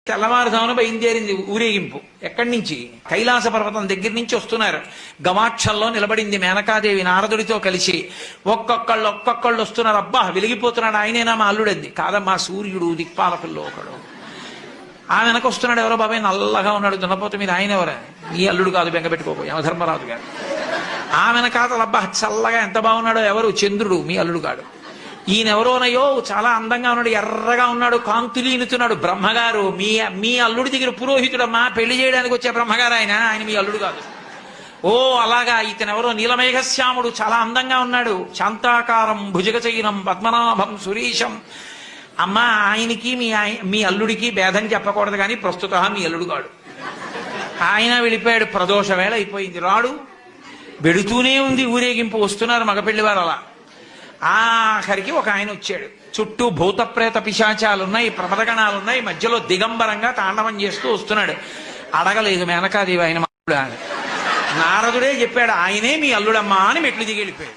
తెల్లవారుజామున బయలుదేరింది ఊరేగింపు. ఎక్కడి నుంచి? కైలాస పర్వతం దగ్గర నుంచి వస్తున్నారు. గవాక్షంలో నిలబడింది మేనకాదేవి నారదుడితో కలిసి. ఒక్కొక్కళ్ళు వస్తున్నారు. అబ్బా వెలిగిపోతున్నాడు, ఆయనేనా మా అల్లుడంది. కాదమ్మా, సూర్యుడు దిక్పాలకుల్లో ఒకడు. ఆమె వెనక వస్తున్నాడు. ఎవరో బాబాయ్ నల్లగా ఉన్నాడు దున్నపోత మీద, ఆయన ఎవరా? ఈ అల్లుడు కాదు, బెంగపెట్టుకోపోయి యమధర్మరాజు గారు. ఆమె వెనకాతలు అబ్బా చల్లగా ఎంత బాగున్నాడో, ఎవరు? చంద్రుడు, మీ అల్లుడు కాడు. ఈయనెవరోనయో చాలా అందంగా ఉన్నాడు, ఎర్రగా ఉన్నాడు, కాంతులీనుతున్నాడు. బ్రహ్మగారు, మీ అల్లుడి దగ్గర పురోహితుడమ్మా, పెళ్లి చేయడానికి వచ్చే బ్రహ్మగారు ఆయన మీ అల్లుడు కాదు. ఓ అలాగా, ఇతనెవరో నీలమేఘశ్యాముడు, చాలా అందంగా ఉన్నాడు. శాంతాకారం భుజగచైనం పద్మనాభం సురీశం. అమ్మా, ఆయనకి మీ అల్లుడికి భేదం చెప్పకూడదు, కానీ ప్రస్తుత మీ అల్లుడు కాడు. ఆయన వెళ్ళిపోయాడు. ప్రదోష వేళ అయిపోయింది, రాడు. వెడుతూనే ఉంది ఊరేగింపు. వస్తున్నారు మగపెళ్లివారు. అలా ఆఖరికి ఒక ఆయన వచ్చాడు. చుట్టూ భూత ప్రేత పిశాచాలున్నాయి, ప్రమదగణాలున్నాయి. మధ్యలో దిగంబరంగా తాండవం చేస్తూ వస్తున్నాడు. అడగలేదు మేనకాదేవి ఆయన అల్లుడా అని. నారదుడే చెప్పాడు, ఆయనే మీ అల్లుడమ్మా అని మెట్లు దిగి వెళ్ళిపోయాడు.